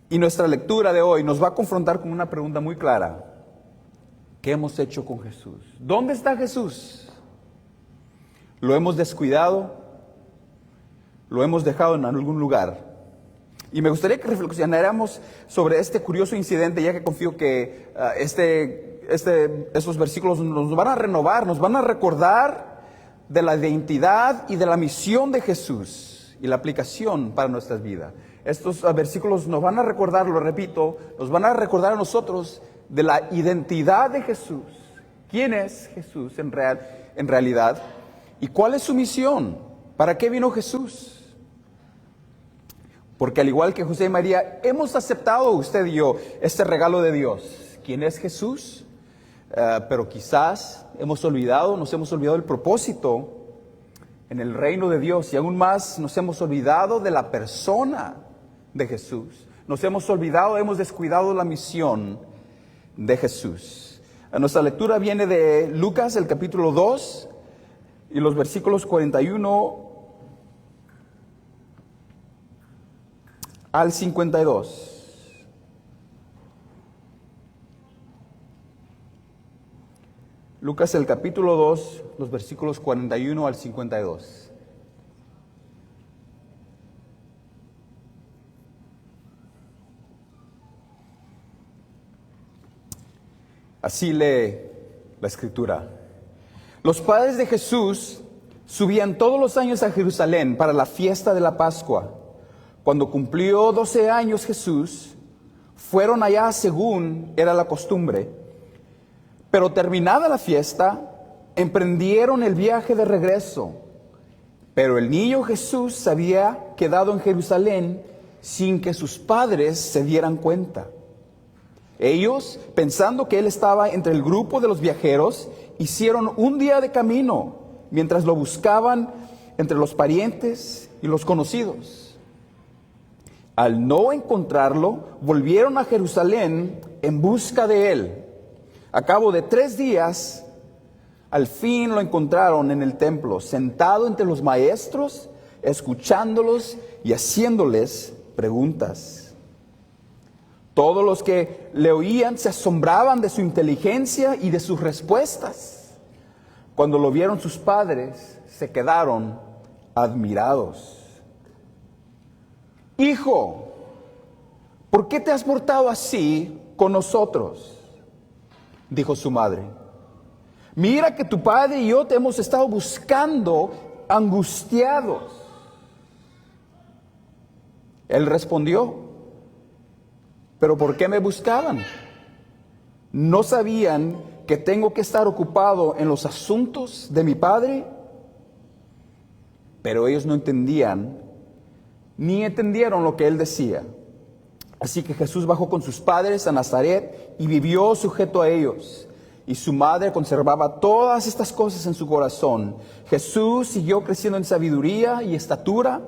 Y nuestra lectura de hoy nos va a confrontar con una pregunta muy clara. ¿Qué hemos hecho con Jesús? ¿Dónde está Jesús? ¿Lo hemos descuidado? ¿Lo hemos dejado en algún lugar? Y me gustaría que reflexionáramos sobre este curioso incidente, ya que confío que estos versículos nos van a renovar, nos van a recordar de la identidad y de la misión de Jesús y la aplicación para nuestras vidas. Estos versículos nos van a recordar, lo repito, nos van a recordar a nosotros de la identidad de Jesús. ¿Quién es Jesús en realidad? ¿Y cuál es su misión? ¿Para qué vino Jesús? Porque al igual que José y María, hemos aceptado usted y yo este regalo de Dios. ¿Quién es Jesús? Pero quizás nos hemos olvidado el propósito en el reino de Dios, y aún más nos hemos olvidado de la persona de Jesús. Nos hemos olvidado, hemos descuidado la misión de Jesús. Nuestra lectura viene de Lucas, el capítulo 2, y los versículos 41 al 52. Lucas, el capítulo 2, los versículos 41 al 52. Así lee la Escritura. Los padres de Jesús subían todos los años a Jerusalén para la fiesta de la Pascua. Cuando cumplió 12 años Jesús, fueron allá según era la costumbre. Pero terminada la fiesta, emprendieron el viaje de regreso. Pero el niño Jesús se había quedado en Jerusalén sin que sus padres se dieran cuenta. Ellos, pensando que él estaba entre el grupo de los viajeros, hicieron un día de camino mientras lo buscaban entre los parientes y los conocidos. Al no encontrarlo, volvieron a Jerusalén en busca de él. A cabo de 3 días, al fin lo encontraron en el templo, sentado entre los maestros, escuchándolos y haciéndoles preguntas. Todos los que le oían se asombraban de su inteligencia y de sus respuestas. Cuando lo vieron sus padres, se quedaron admirados. Hijo, ¿por qué te has portado así con nosotros?, dijo su madre. Mira que tu padre y yo te hemos estado buscando angustiados. Él respondió, ¿pero por qué me buscaban? ¿No sabían que tengo que estar ocupado en los asuntos de mi padre? Pero ellos no entendían, ni entendieron lo que él decía. Así que Jesús bajó con sus padres a Nazaret y vivió sujeto a ellos. Y su madre conservaba todas estas cosas en su corazón. Jesús siguió creciendo en sabiduría y estatura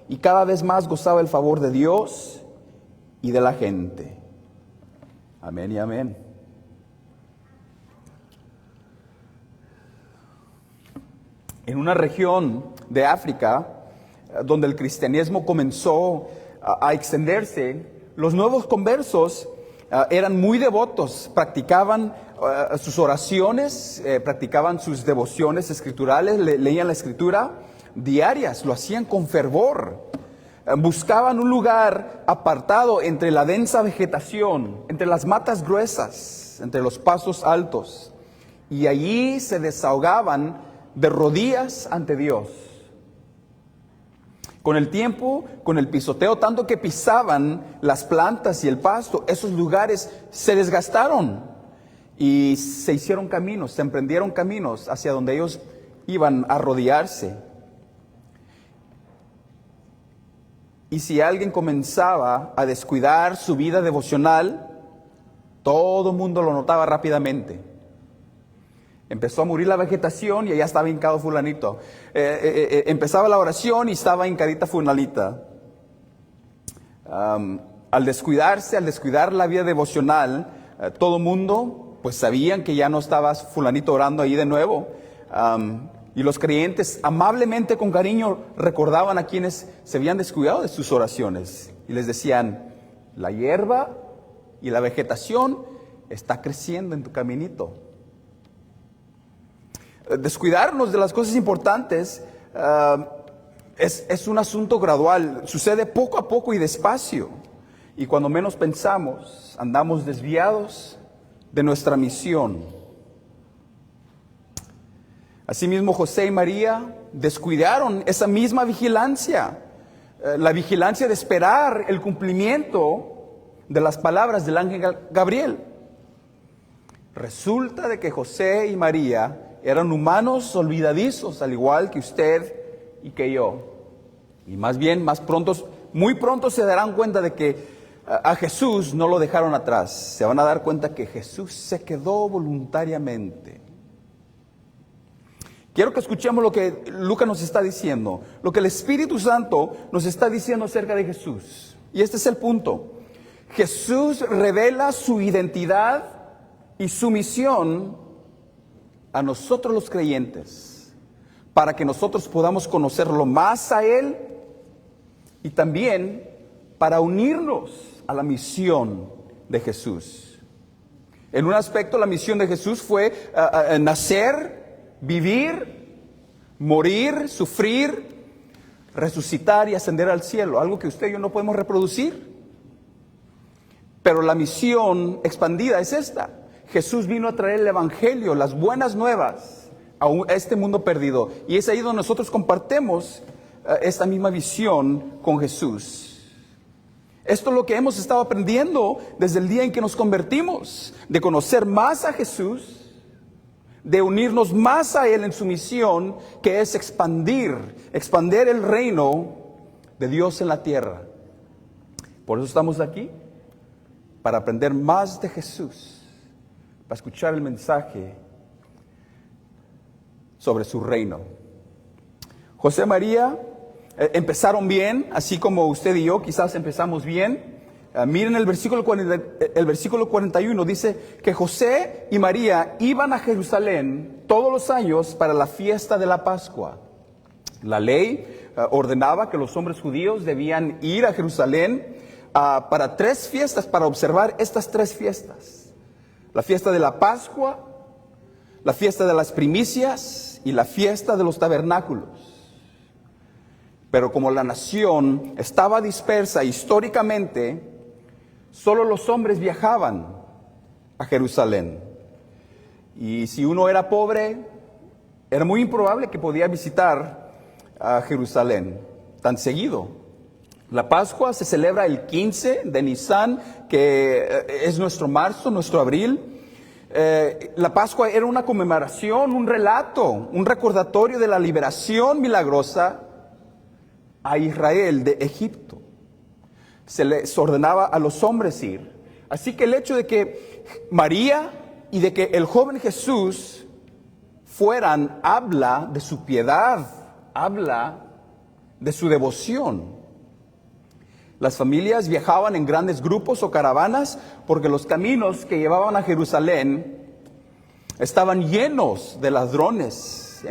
y cada vez más gozaba el favor de Dios y de la gente. Amén y amén. En una región de África donde el cristianismo comenzó a extenderse, los nuevos conversos eran muy devotos, practicaban sus oraciones, practicaban sus devociones escriturales, leían la escritura diarias, lo hacían con fervor. Buscaban un lugar apartado entre la densa vegetación, entre las matas gruesas, entre los pasos altos, y allí se desahogaban de rodillas ante Dios. Con el tiempo, con el pisoteo, tanto que pisaban las plantas y el pasto, esos lugares se desgastaron y se hicieron caminos, se emprendieron caminos hacia donde ellos iban a arrodillarse. Y si alguien comenzaba a descuidar su vida devocional, todo el mundo lo notaba rápidamente. Empezó a morir la vegetación y allá estaba hincado fulanito. Empezaba la oración y estaba hincadita fulanita. Al descuidar la vida devocional, todo el mundo pues sabían que ya no estaba fulanito orando ahí de nuevo. Y los creyentes amablemente, con cariño, recordaban a quienes se habían descuidado de sus oraciones. Y les decían, La hierba y la vegetación está creciendo en tu caminito. Descuidarnos de las cosas importantes es un asunto gradual, sucede poco a poco y despacio. Y cuando menos pensamos, andamos desviados de nuestra misión. Asimismo, José y María descuidaron esa misma vigilancia, la vigilancia de esperar el cumplimiento de las palabras del ángel Gabriel. Resulta de que José y María eran humanos olvidadizos, al igual que usted y que yo. Y más bien, muy pronto se darán cuenta de que a Jesús no lo dejaron atrás. Se van a dar cuenta que Jesús se quedó voluntariamente. Quiero que escuchemos lo que Lucas nos está diciendo, lo que el Espíritu Santo nos está diciendo acerca de Jesús. Y este es el punto. Jesús revela su identidad y su misión a nosotros los creyentes, para que nosotros podamos conocerlo más a Él y también para unirnos a la misión de Jesús. En un aspecto, la misión de Jesús fue nacer, vivir, morir, sufrir, resucitar y ascender al cielo, algo que usted y yo no podemos reproducir. Pero la misión expandida es esta. Jesús vino a traer el evangelio, las buenas nuevas a este mundo perdido. Y es ahí donde nosotros compartimos esta misma visión con Jesús. Esto es lo que hemos estado aprendiendo desde el día en que nos convertimos, de conocer más a Jesús, de unirnos más a Él en su misión, que es expandir el reino de Dios en la tierra. Por eso estamos aquí, para aprender más de Jesús, para escuchar el mensaje sobre su reino. José y María empezaron bien, así como usted y yo quizás empezamos bien. Miren el versículo 41, dice que José y María iban a Jerusalén todos los años para la fiesta de la Pascua. La ley ordenaba que los hombres judíos debían ir a Jerusalén para 3 fiestas, para observar estas 3 fiestas. La fiesta de la Pascua, la fiesta de las primicias y la fiesta de los tabernáculos. Pero como la nación estaba dispersa históricamente, solo los hombres viajaban a Jerusalén. Y si uno era pobre, era muy improbable que podía visitar a Jerusalén tan seguido. La Pascua se celebra el 15 de Nisan, que es nuestro marzo, nuestro abril. La Pascua era una conmemoración, un relato, un recordatorio de la liberación milagrosa a Israel de Egipto. Se les ordenaba a los hombres ir. Así que el hecho de que María y de que el joven Jesús fueran, habla de su piedad, habla de su devoción. Las familias viajaban en grandes grupos o caravanas porque los caminos que llevaban a Jerusalén estaban llenos de ladrones,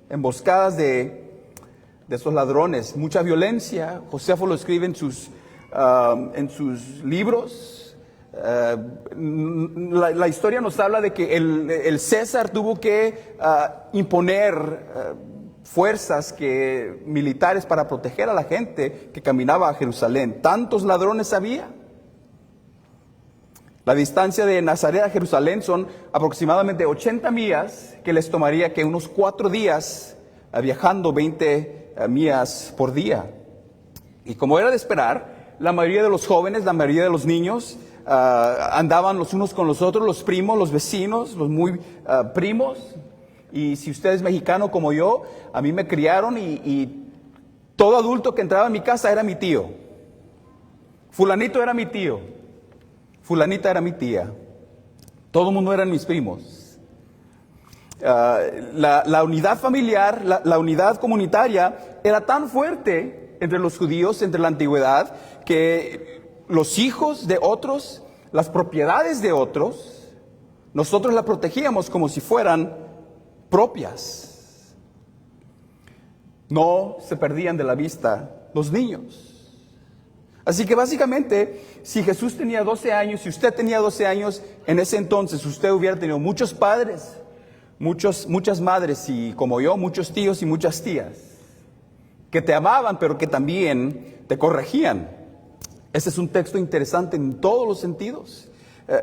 emboscadas de esos ladrones, mucha violencia. Josefo lo escribe en sus libros. La historia nos habla de que el César tuvo que imponer fuerzas militares para proteger a la gente que caminaba a Jerusalén. Tantos ladrones había. La distancia de Nazaret a Jerusalén son aproximadamente 80 millas, que les tomaría que unos 4 días viajando 20 millas por día. Y como era de esperar, la mayoría de los jóvenes, la mayoría de los niños andaban los unos con los otros, los primos, los vecinos, los muy primos. Y si usted es mexicano como yo, a mí me criaron y todo adulto que entraba en mi casa era mi tío. Fulanito era mi tío, fulanita era mi tía. Todo el mundo eran mis primos. La unidad familiar, la unidad comunitaria era tan fuerte entre los judíos, entre la antigüedad, que los hijos de otros, las propiedades de otros, nosotros las protegíamos como si fueran propias. No se perdían de la vista los niños. Así que básicamente, si Jesús tenía 12 años, si usted tenía 12 años, en ese entonces usted hubiera tenido muchos padres, muchas madres y como yo, muchos tíos y muchas tías, que te amaban, pero que también te corregían. Ese es un texto interesante en todos los sentidos.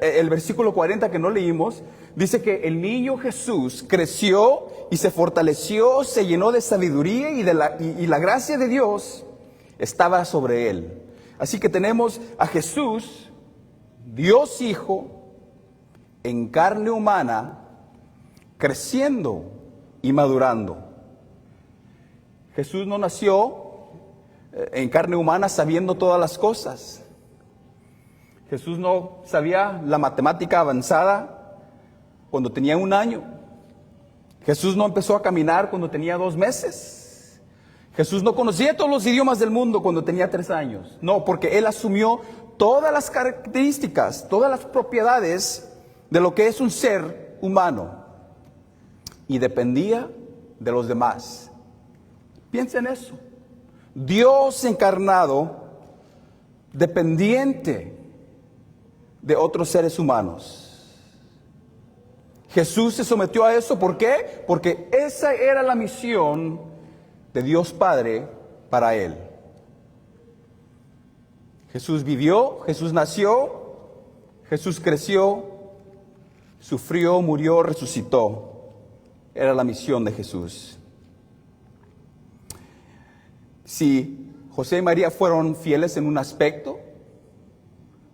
El versículo 40 que no leímos, dice que el niño Jesús creció y se fortaleció, se llenó de sabiduría y la gracia de Dios estaba sobre él. Así que tenemos a Jesús, Dios Hijo, en carne humana, creciendo y madurando. Jesús no nació en carne humana sabiendo todas las cosas. Jesús no sabía la matemática avanzada cuando tenía 1 año. Jesús no empezó a caminar cuando tenía 2 meses. Jesús no conocía todos los idiomas del mundo cuando tenía 3 años. No, porque Él asumió todas las características, todas las propiedades de lo que es un ser humano. Y dependía de los demás. Piensa en eso. Dios encarnado, dependiente de otros seres humanos. Jesús se sometió a eso, ¿por qué? Porque esa era la misión de Dios Padre para él. Jesús vivió, Jesús nació, Jesús creció, sufrió, murió, resucitó. Era la misión de Jesús. Si José y María fueron fieles en un aspecto,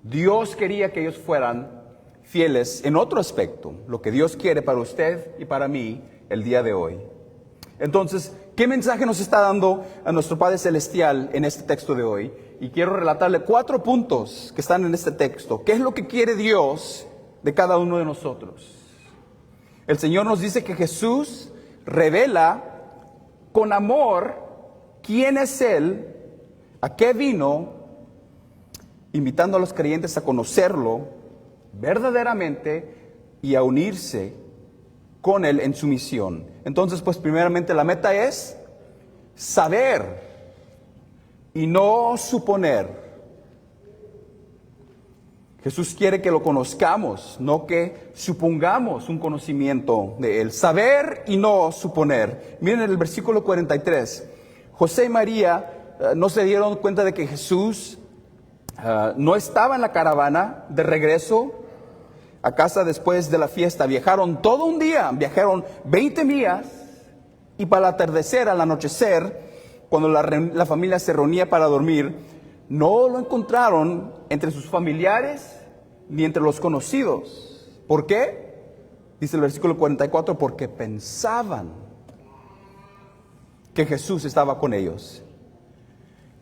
Dios quería que ellos fueran fieles en otro aspecto, lo que Dios quiere para usted y para mí el día de hoy. Entonces, ¿qué mensaje nos está dando a nuestro Padre Celestial en este texto de hoy? Y quiero relatarle 4 puntos que están en este texto. ¿Qué es lo que quiere Dios de cada uno de nosotros? El Señor nos dice que Jesús revela con amor quién es Él, a qué vino, invitando a los creyentes a conocerlo verdaderamente y a unirse con Él en su misión. Entonces, pues primeramente la meta es saber y no suponer. Jesús quiere que lo conozcamos, no que supongamos un conocimiento de Él. Saber y no suponer. Miren el versículo 43. José y María no se dieron cuenta de que Jesús no estaba en la caravana de regreso a casa después de la fiesta. Viajaron todo un día, viajaron 20 millas y para el atardecer, al anochecer, cuando la familia se reunía para dormir, no lo encontraron entre sus familiares ni entre los conocidos. ¿Por qué? Dice el versículo 44, porque pensaban que Jesús estaba con ellos.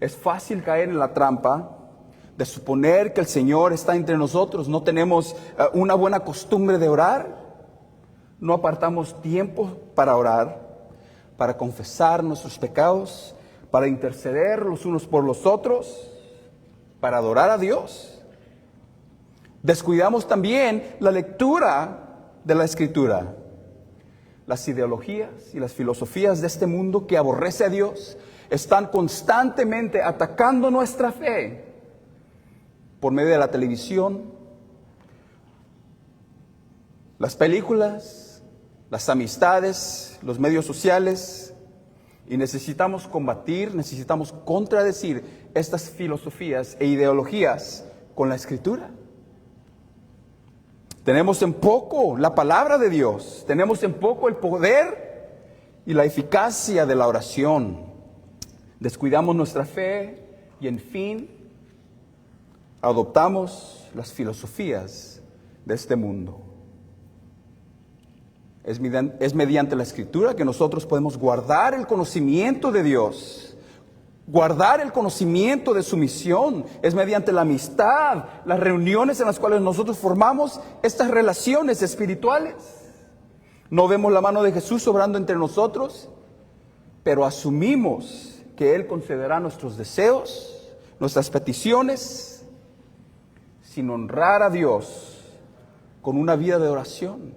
Es fácil caer en la trampa de suponer que el Señor está entre nosotros. No tenemos una buena costumbre de orar. No apartamos tiempo para orar, para confesar nuestros pecados, para interceder los unos por los otros, para adorar a Dios. Descuidamos también la lectura de la Escritura. Las ideologías y las filosofías de este mundo que aborrece a Dios están constantemente atacando nuestra fe por medio de la televisión, las películas, las amistades, los medios sociales, y necesitamos combatir, necesitamos contradecir estas filosofías e ideologías con la Escritura. Tenemos en poco la palabra de Dios, tenemos en poco el poder y la eficacia de la oración. Descuidamos nuestra fe y en fin adoptamos las filosofías de este mundo. Es mediante la Escritura que nosotros podemos guardar el conocimiento de Dios, guardar el conocimiento de su misión. Es mediante la amistad, las reuniones en las cuales nosotros formamos estas relaciones espirituales. No vemos la mano de Jesús obrando entre nosotros, pero asumimos que Él concederá nuestros deseos, nuestras peticiones, sin honrar a Dios con una vida de oración.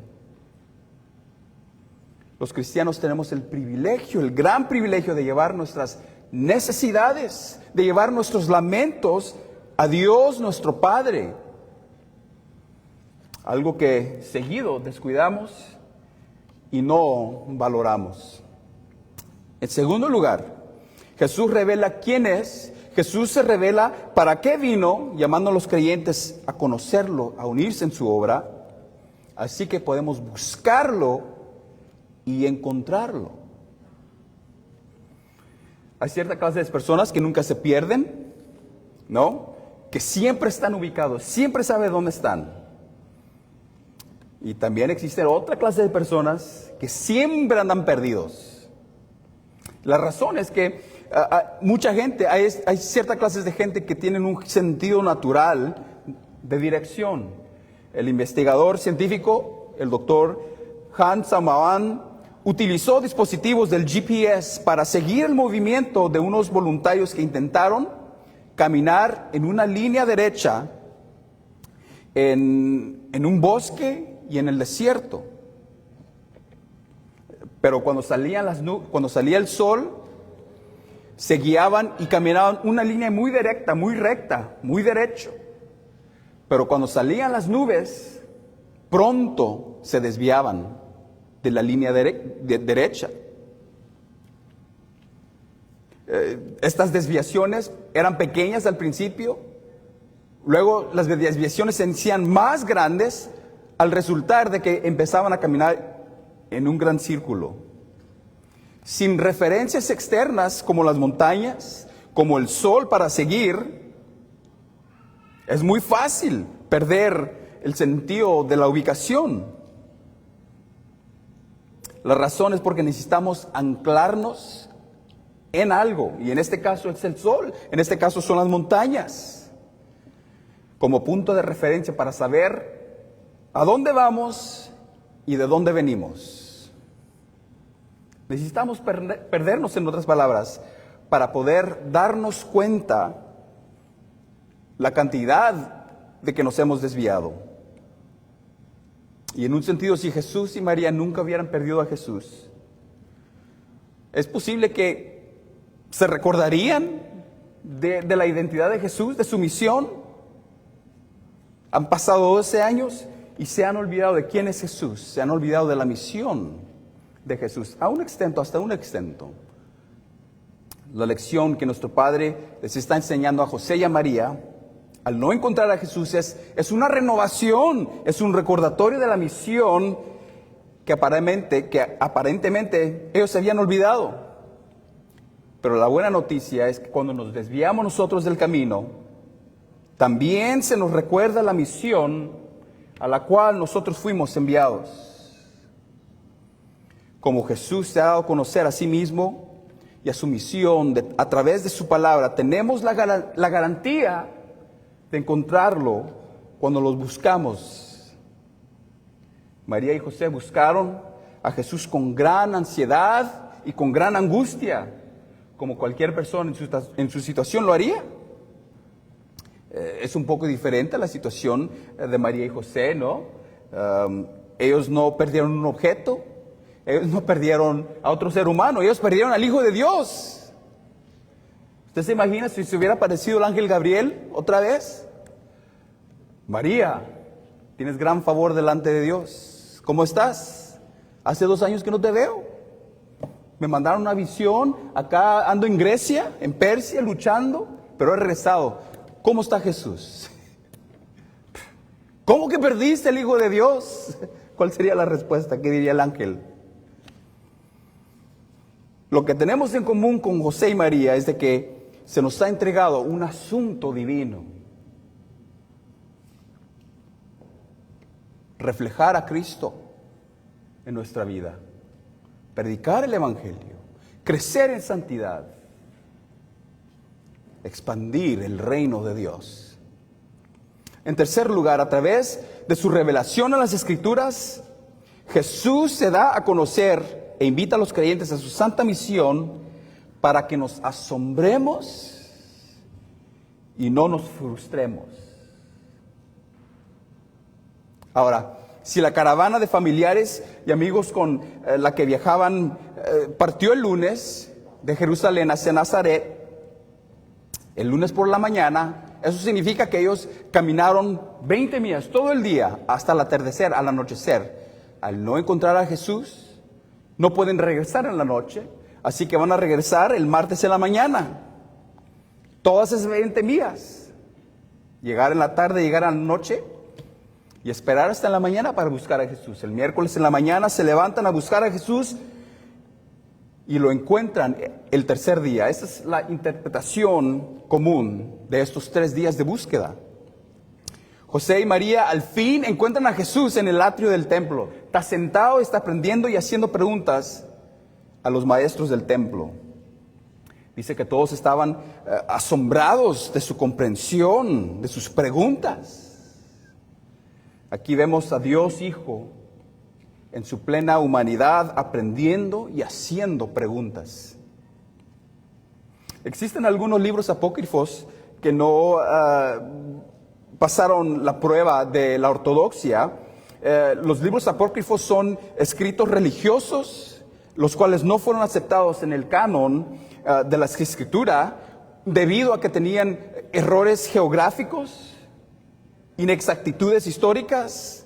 Los cristianos tenemos el privilegio, el gran privilegio de llevar nuestras necesidades, de llevar nuestros lamentos a Dios nuestro Padre. Algo que seguido descuidamos y no valoramos. En segundo lugar, Jesús revela quién es. Jesús se revela para qué vino, llamando a los creyentes a conocerlo, a unirse en su obra. Así que podemos buscarlo y encontrarlo. Hay cierta clase de personas que nunca se pierden, ¿no? Que siempre están ubicados, siempre saben dónde están. Y también existe otra clase de personas que siempre andan perdidos. La razón es que mucha gente, hay ciertas clases de gente que tienen un sentido natural de dirección. El investigador científico, el doctor Hans Samawan, utilizó dispositivos del GPS para seguir el movimiento de unos voluntarios que intentaron caminar en una línea derecha en un bosque y en el desierto. Pero cuando salía el sol, se guiaban y caminaban una línea muy directa, muy recta, muy derecho. Pero cuando salían las nubes, pronto se desviaban de la línea derecha. Estas desviaciones eran pequeñas al principio, luego las desviaciones se hacían más grandes al resultar de que empezaban a caminar en un gran círculo. Sin referencias externas como las montañas, como el sol para seguir, es muy fácil perder el sentido de la ubicación. La razón es porque necesitamos anclarnos en algo, y en este caso es el sol, en este caso son las montañas, como punto de referencia para saber a dónde vamos y de dónde venimos. Necesitamos perdernos, en otras palabras, para poder darnos cuenta la cantidad de que nos hemos desviado. Y en un sentido, si Jesús y María nunca hubieran perdido a Jesús, es posible que se recordarían de la identidad de Jesús, de su misión. Han pasado 12 años y se han olvidado de quién es Jesús, se han olvidado de la misión de Jesús, hasta un extento. La lección que nuestro Padre les está enseñando a José y a María, al no encontrar a Jesús, es una renovación, es un recordatorio de la misión que aparentemente ellos se habían olvidado. Pero la buena noticia es que cuando nos desviamos nosotros del camino, también se nos recuerda la misión a la cual nosotros fuimos enviados. Como Jesús se ha dado a conocer a sí mismo y a su misión a través de su palabra, tenemos la garantía de encontrarlo cuando los buscamos. María y José buscaron a Jesús con gran ansiedad y con gran angustia, como cualquier persona en su situación lo haría. Es un poco diferente a la situación de María y José, ¿no? Ellos no perdieron un objeto, ellos no perdieron a otro ser humano, ellos perdieron al Hijo de Dios. ¿Usted se imagina si se hubiera aparecido el ángel Gabriel otra vez? María, tienes gran favor delante de Dios. ¿Cómo estás? Hace 2 años que no te veo. Me mandaron una visión, acá ando en Grecia, en Persia, luchando, pero he regresado. ¿Cómo está Jesús? ¿Cómo que perdiste el Hijo de Dios? ¿Cuál sería la respuesta? ¿Qué diría el ángel? Lo que tenemos en común con José y María es de que se nos ha entregado un asunto divino. Reflejar a Cristo en nuestra vida. Predicar el Evangelio. Crecer en santidad. Expandir el reino de Dios. En tercer lugar, a través de su revelación en las Escrituras, Jesús se da a conocer e invita a los creyentes a su santa misión para que nos asombremos y no nos frustremos. Ahora, si la caravana de familiares y amigos con la que viajaban partió el lunes de Jerusalén hacia Nazaret el lunes por la mañana. Eso significa que ellos caminaron 20 millas todo el día hasta el atardecer, al anochecer. Al no encontrar a Jesús, no pueden regresar en la noche, así que van a regresar el martes en la mañana. Todas esas 20 millas. Llegar en la tarde, llegar a la noche y esperar hasta en la mañana para buscar a Jesús. El miércoles en la mañana se levantan a buscar a Jesús y lo encuentran el tercer día. Esa es la interpretación común de estos 3 días de búsqueda. José y María al fin encuentran a Jesús en el atrio del templo. Está sentado, está aprendiendo y haciendo preguntas a los maestros del templo. Dice que todos estaban asombrados de su comprensión, de sus preguntas. Aquí vemos a Dios Hijo en su plena humanidad aprendiendo y haciendo preguntas. Existen algunos libros apócrifos que no pasaron la prueba de la ortodoxia. Los libros apócrifos son escritos religiosos, los cuales no fueron aceptados en el canon de la Escritura debido a que tenían errores geográficos, inexactitudes históricas,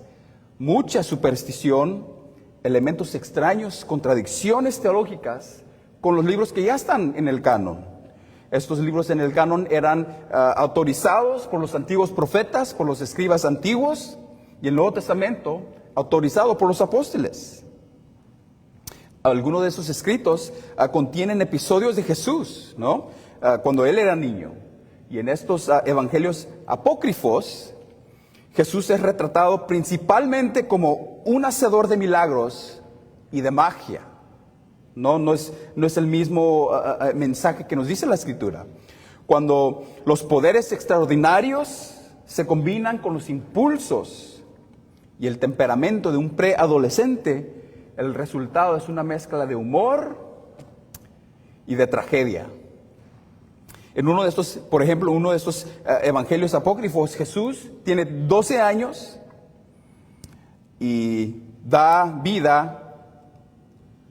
mucha superstición, elementos extraños, contradicciones teológicas con los libros que ya están en el canon. Estos libros en el canon eran autorizados por los antiguos profetas, por los escribas antiguos, y el Nuevo Testamento autorizado por los apóstoles. Algunos de esos escritos contienen episodios de Jesús, ¿no? Cuando él era niño. Y en estos evangelios apócrifos, Jesús es retratado principalmente como un hacedor de milagros y de magia. No es el mismo mensaje que nos dice la Escritura. Cuando los poderes extraordinarios se combinan con los impulsos y el temperamento de un preadolescente, el resultado es una mezcla de humor y de tragedia. En uno de estos, por ejemplo, uno de estos evangelios apócrifos, Jesús tiene 12 años y da vida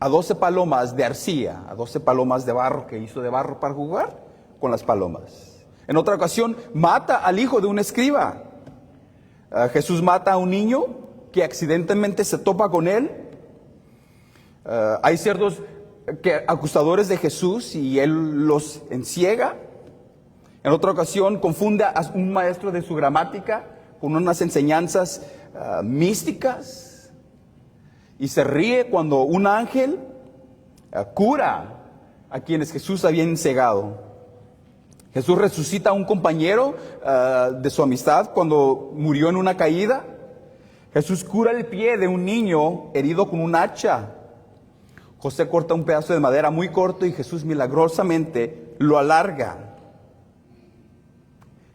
a 12 palomas de arcilla, a 12 palomas de barro que hizo de barro para jugar con las palomas. En otra ocasión, mata al hijo de un escriba. Jesús mata a un niño que accidentalmente se topa con él. Hay ciertos acusadores de Jesús y él los enciega. En otra ocasión confunde a un maestro de su gramática con unas enseñanzas místicas y se ríe cuando un ángel cura a quienes Jesús había encegado. Jesús resucita a un compañero de su amistad cuando murió en una caída. Jesús cura el pie de un niño herido con un hacha. José corta un pedazo de madera muy corto y Jesús milagrosamente lo alarga.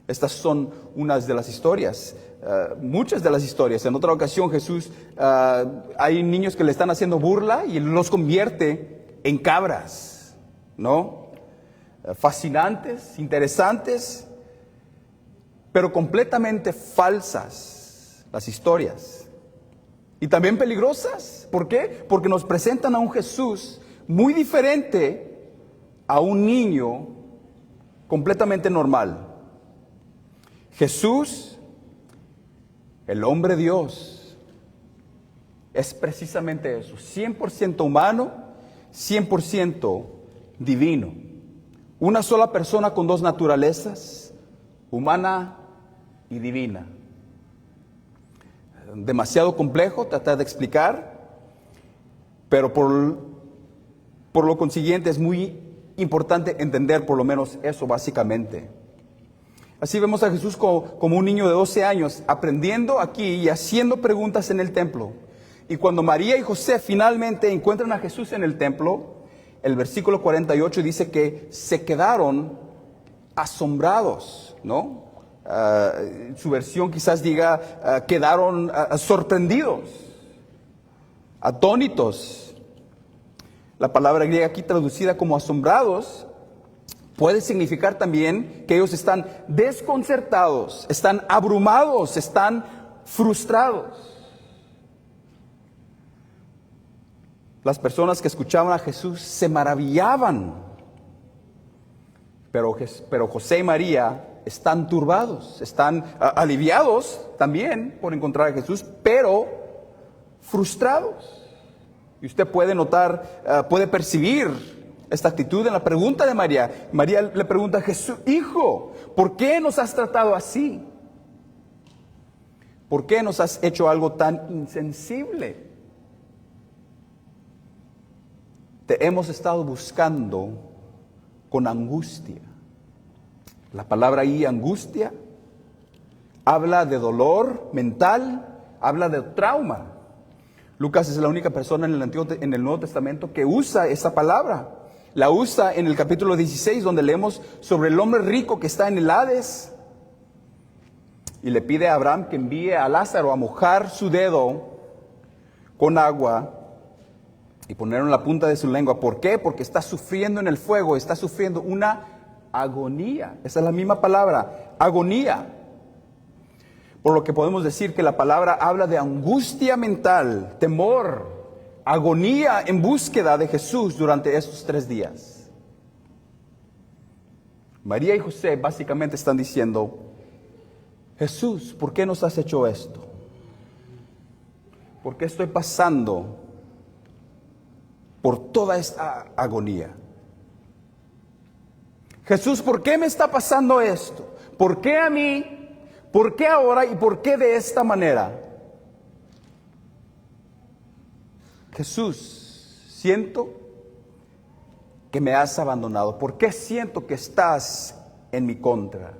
Estas son unas de las historias, muchas de las historias. En otra ocasión Jesús, hay niños que le están haciendo burla y él los convierte en cabras, ¿no? Fascinantes, interesantes, pero completamente falsas las historias. Y también peligrosas. ¿Por qué? Porque nos presentan a un Jesús muy diferente a un niño completamente normal. Jesús, el hombre Dios, es precisamente eso, 100% humano, 100% divino. Una sola persona con dos naturalezas, humana y divina. Demasiado complejo tratar de explicar, pero por lo consiguiente es muy importante entender por lo menos eso básicamente. Así vemos a Jesús como un niño de 12 años, aprendiendo aquí y haciendo preguntas en el templo. Y cuando María y José finalmente encuentran a Jesús en el templo, el versículo 48 dice que se quedaron asombrados, ¿no? Su versión quizás diga, quedaron sorprendidos, atónitos. La palabra griega aquí traducida como asombrados puede significar también que ellos están desconcertados, están abrumados, están frustrados. Las personas que escuchaban a Jesús se maravillaban Pero José y María están turbados, están aliviados también por encontrar a Jesús, pero frustrados. Y usted puede notar, puede percibir esta actitud en la pregunta de María. María le pregunta a Jesús: Hijo, ¿por qué nos has tratado así? ¿Por qué nos has hecho algo tan insensible? Te hemos estado buscando con angustia. La palabra ahí, angustia, habla de dolor mental, habla de trauma. Lucas es la única persona en el Nuevo Testamento que usa esa palabra. La usa en el capítulo 16, donde leemos sobre el hombre rico que está en el Hades y le pide a Abraham que envíe a Lázaro a mojar su dedo con agua y ponerlo en la punta de su lengua. ¿Por qué? Porque está sufriendo en el fuego, está sufriendo una agonía. Esa es la misma palabra, agonía. Por lo que podemos decir que la palabra habla de angustia mental, temor, agonía en búsqueda de Jesús durante estos 3 días. María y José básicamente están diciendo: Jesús, ¿por qué nos has hecho esto? ¿Por qué estoy pasando por toda esta agonía? Jesús, ¿por qué me está pasando esto? ¿Por qué a mí? ¿Por qué ahora y por qué de esta manera? Jesús, siento que me has abandonado. ¿Por qué siento que estás en mi contra?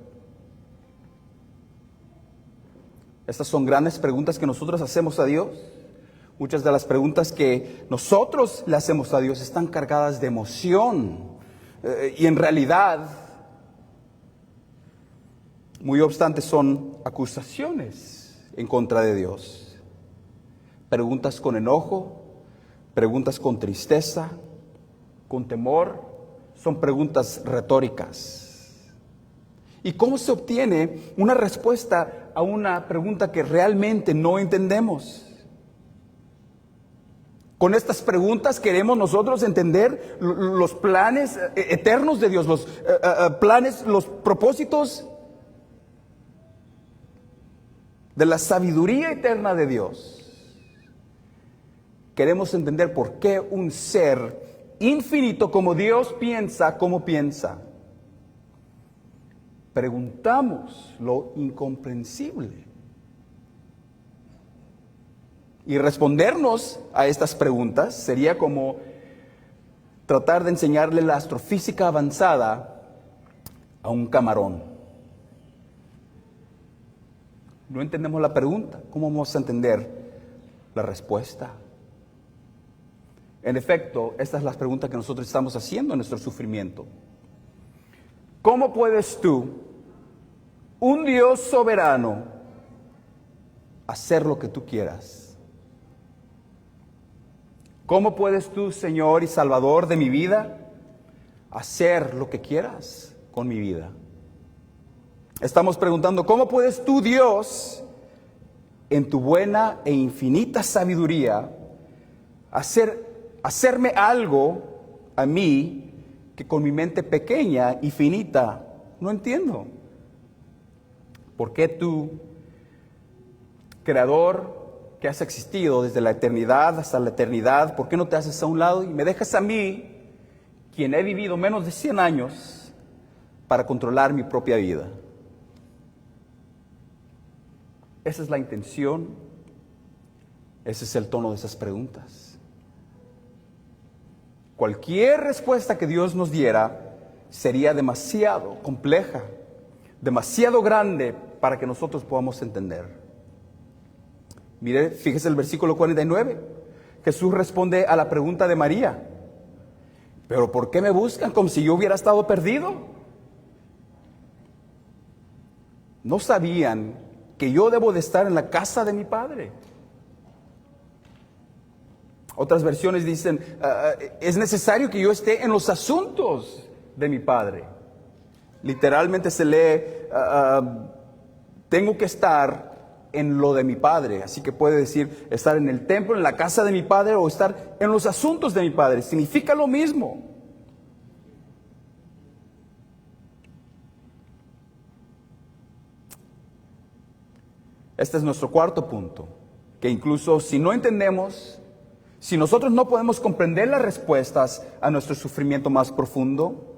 Estas son grandes preguntas que nosotros hacemos a Dios. Muchas de las preguntas que nosotros le hacemos a Dios están cargadas de emoción. Y en realidad, muy obstante, son acusaciones en contra de Dios. Preguntas con enojo, preguntas con tristeza, con temor, son preguntas retóricas. ¿Y cómo se obtiene una respuesta a una pregunta que realmente no entendemos? Con estas preguntas queremos nosotros entender los planes eternos de Dios, los planes, los propósitos de la sabiduría eterna de Dios. Queremos entender por qué un ser infinito como Dios piensa como piensa. Preguntamos lo incomprensible. Y respondernos a estas preguntas sería como tratar de enseñarle la astrofísica avanzada a un camarón. No entendemos la pregunta, ¿cómo vamos a entender la respuesta? En efecto, esta es la pregunta que nosotros estamos haciendo en nuestro sufrimiento. ¿Cómo puedes tú, un Dios soberano, hacer lo que tú quieras? ¿Cómo puedes tú, Señor y Salvador de mi vida, hacer lo que quieras con mi vida? Estamos preguntando, ¿cómo puedes tú, Dios, en tu buena e infinita sabiduría, hacerme algo a mí que con mi mente pequeña y finita no entiendo? ¿Por qué tú, Creador, que has existido desde la eternidad hasta la eternidad, por qué no te haces a un lado y me dejas a mí, quien he vivido menos de 100 años, para controlar mi propia vida? Esa es la intención, ese es el tono de esas preguntas. Cualquier respuesta que Dios nos diera sería demasiado compleja, demasiado grande para que nosotros podamos entender. Mire, fíjese el versículo 49. Jesús responde a la pregunta de María: ¿pero por qué me buscan como si yo hubiera estado perdido? ¿No sabían que yo debo de estar en la casa de mi Padre? Otras versiones dicen, es necesario que yo esté en los asuntos de mi Padre. Literalmente se lee, tengo que estar en lo de mi Padre. Así que puede decir estar en el templo, en la casa de mi Padre, o estar en los asuntos de mi Padre. Significa lo mismo. Este es nuestro cuarto punto, que incluso si no entendemos, si nosotros no podemos comprender las respuestas a nuestro sufrimiento más profundo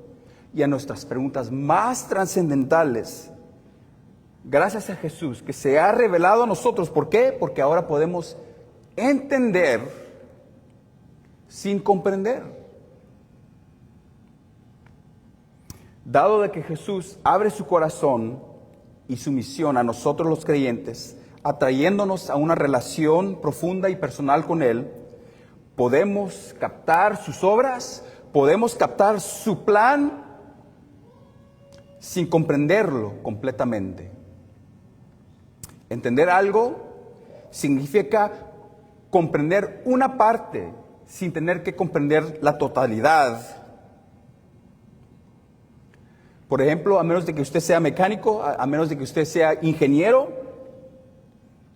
y a nuestras preguntas más trascendentales, gracias a Jesús que se ha revelado a nosotros. ¿Por qué? Porque ahora podemos entender sin comprender. Dado de que Jesús abre su corazón y su misión a nosotros los creyentes, atrayéndonos a una relación profunda y personal con Él, podemos captar sus obras, podemos captar su plan sin comprenderlo completamente. Entender algo significa comprender una parte sin tener que comprender la totalidad. Por ejemplo, a menos de que usted sea mecánico, a menos de que usted sea ingeniero,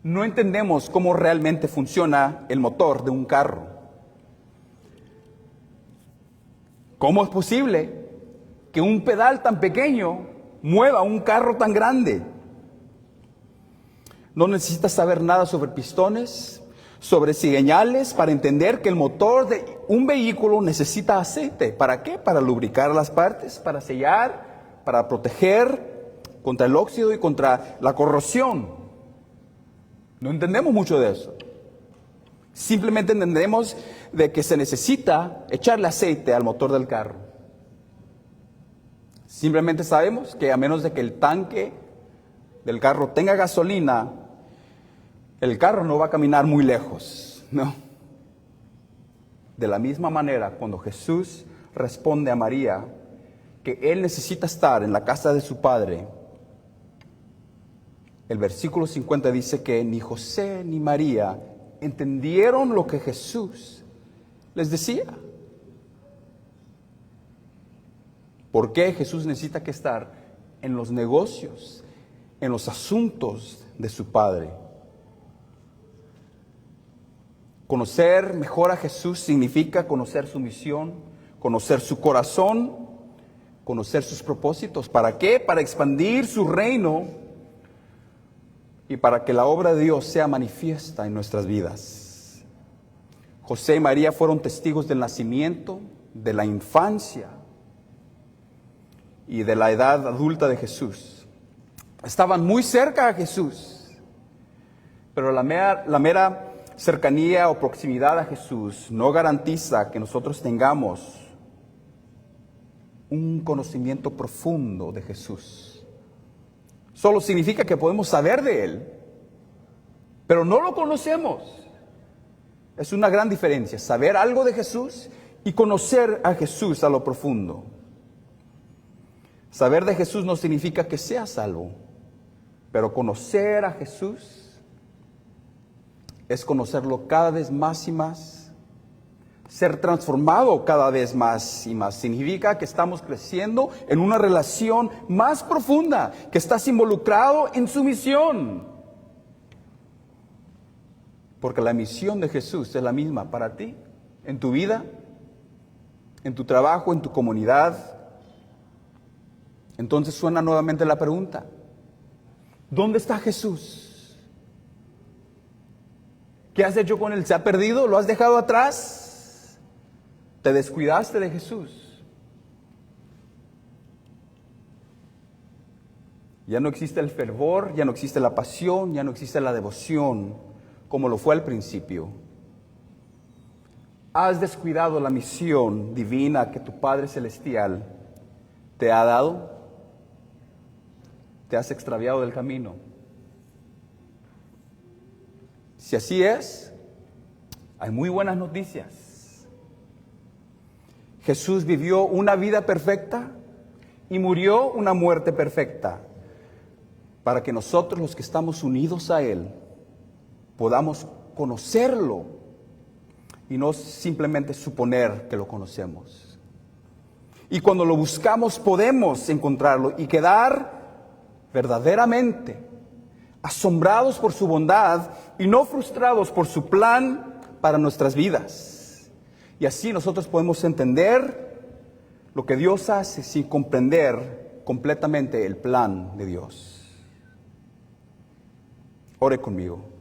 no entendemos cómo realmente funciona el motor de un carro. ¿Cómo es posible que un pedal tan pequeño mueva un carro tan grande? No necesitas saber nada sobre pistones, sobre cigüeñales para entender que el motor de un vehículo necesita aceite. ¿Para qué? Para lubricar las partes, para sellar, para proteger contra el óxido y contra la corrosión. No entendemos mucho de eso. Simplemente entendemos de que se necesita echarle aceite al motor del carro. Simplemente sabemos que a menos de que el tanque del carro tenga gasolina, el carro no va a caminar muy lejos, ¿no? De la misma manera, cuando Jesús responde a María que Él necesita estar en la casa de su Padre, el versículo 50 dice que ni José ni María entendieron lo que Jesús les decía. ¿Por qué Jesús necesita que estar en los negocios, en los asuntos de su Padre? Conocer mejor a Jesús significa conocer su misión, conocer su corazón, conocer sus propósitos. ¿Para qué? Para expandir su reino y para que la obra de Dios sea manifiesta en nuestras vidas. José y María fueron testigos del nacimiento, de la infancia y de la edad adulta de Jesús. Estaban muy cerca a Jesús, pero la mera cercanía o proximidad a Jesús no garantiza que nosotros tengamos un conocimiento profundo de Jesús. Solo significa que podemos saber de Él, pero no lo conocemos. Es una gran diferencia, saber algo de Jesús y conocer a Jesús a lo profundo. Saber de Jesús no significa que sea salvo, pero conocer a Jesús es conocerlo cada vez más y más. Ser transformado cada vez más y más. Significa que estamos creciendo en una relación más profunda, que estás involucrado en su misión. Porque la misión de Jesús es la misma para ti, en tu vida, en tu trabajo, en tu comunidad. Entonces suena nuevamente la pregunta: ¿dónde está Jesús? ¿Qué has hecho con Él? ¿Se ha perdido? ¿Lo has dejado atrás? ¿Te descuidaste de Jesús? Ya no existe el fervor, ya no existe la pasión, ya no existe la devoción como lo fue al principio. ¿Has descuidado la misión divina que tu Padre Celestial te ha dado? ¿Te has extraviado del camino? Si así es, hay muy buenas noticias. Jesús vivió una vida perfecta y murió una muerte perfecta para que nosotros, los que estamos unidos a Él, podamos conocerlo y no simplemente suponer que lo conocemos. Y cuando lo buscamos podemos encontrarlo y quedar verdaderamente asombrados por su bondad y no frustrados por su plan para nuestras vidas. Y así nosotros podemos entender lo que Dios hace sin comprender completamente el plan de Dios. Ore conmigo.